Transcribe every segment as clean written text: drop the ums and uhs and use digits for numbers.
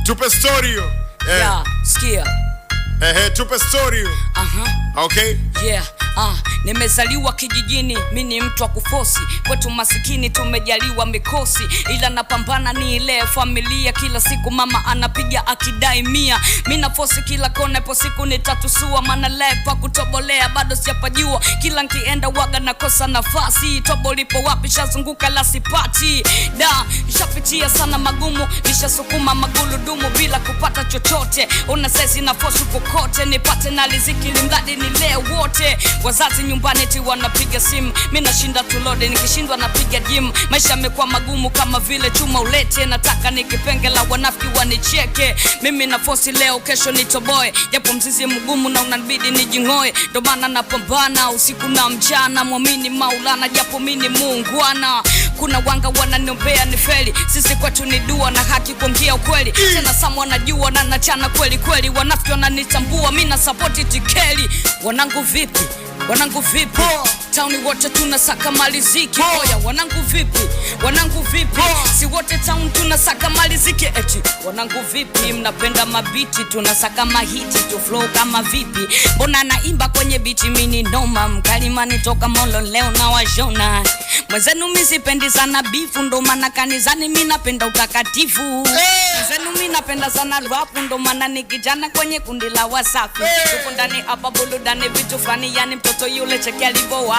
Tupe story yo. Yeah, sikia. Tupe story yo. Okay. Yeah. Nimezaliwa kijijini, mimi ni mtu wa kufosi. Kwetu masikini tumejaliwa mikosi, ila napambana ni ile familia. Kila siku mama anapiga akidai 100. Mimi na fosi kila kona, ipo siku nitatusua. Maana lepa kutobolea bado sijapajua. Kila nikienda waga nakosa nafasi. Tobo lipo wapi shazunguka la sipati. Nishapitia sana magumu, nishasukuma magurudumu bila kupata chochote. Una saizi na fosi kokote, nipate na riziki limradi nile wote. Wazazi nyumbani eti wanapiga simu, mimi nashinda tulode, nikishindwa napiga gym. Maisha yamekuwa magumu kama vile chuma ulete, nataka nikipengela wanafiki wanicheke. Mimi na fosi leo kesho nitoboe, japo mzizi mgumu na unanibidi nijingoe. Ndo maana napambana usiku na mchana, muamini Maulana japo mimi ni muungwana. Kuna wanga wananiombea ni feli, sisi kwetu ni dua na haki kuongea ukweli. Tena samu wanajua na nachana kweli kweli, wanafiki wananitambua mimi na support tikeli. Wanangu vipi? Wanangu vipi? Tauni wote tunasaka maliziki. Oya wanangu vipi? Wanangu vipi? Si wote town tunasaka maliziki eti. Wanangu vipi? Mnapenda mabiti, tunasaka mahiti, tu flow kama vipi? Mbona naimba kwenye biti mini noma, mkalimani toka molo leo na wajona. Mwenzenu mimi sipendi sana bifu, ndo maana kanisani mimi napenda utakatifu. Mwenzenu mimi napenda sana rap, ndo maana nikijana kwenye kundi la Wasafi. Tupo ndani hapa buludani vitu flani, yani mtoto yule cheki alivowaka.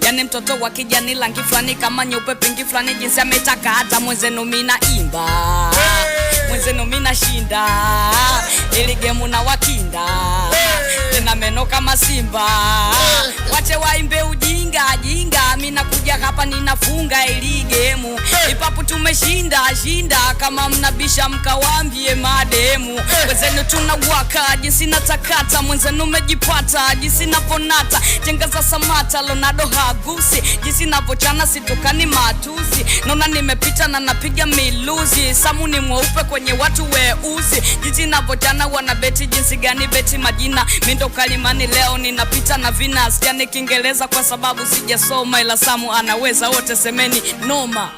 Yani mtoto wa kijani langi flani kama nyeupe pingi flani jinsi ametaka. Hata mwenzenu mimi naimba, mwenzenu mimi nashinda, ili game na wakinda, tena meno kama simba. Wache waimbe ujinga jinga, mimi nakuja hapa ninafunga ili game. Ipapo tumeshinda shinda, kama mnabisha mkawaambie mademu. Mwenzenu tunawaka jinsi natakata, mwenzenu mejipata jinsi naponata. Jenga za Samata Leonardo hagusi, jinsi navochana situkani matusi. Naona nimepita na napiga miluzi, samu ni mweupe kwenye watu weusi. Jinsi navochana wanabeti jinsi gani beti majina. Mindo kalimani leo ninapita na vina, sikiani Kiingereza kwa sababu sijasoma, ila samu anaweza wote semeni noma.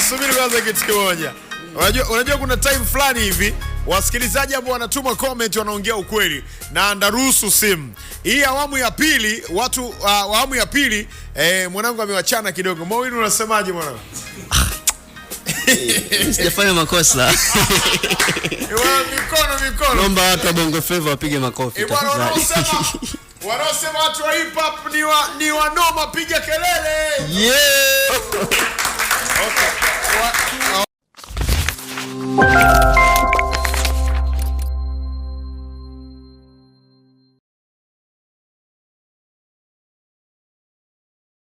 Subiri kwanza kitu kimoja. Unajua kuna time fulani hivi wasikilizaji ambao wanatuma comment wanaongea ukweli na ndaruhusu simu. Hii awamu ya pili, watu awamu ya pili mwanangu amewachana kidogo. Mawini unasemaje mwanangu? Sijafanya makosa. Mikono. Naomba watu wa Bongo Flava wapige makofi tafadhali. Wanaosema watu wa hip hop ni wanoma, piga kelele. Yeah. Okay.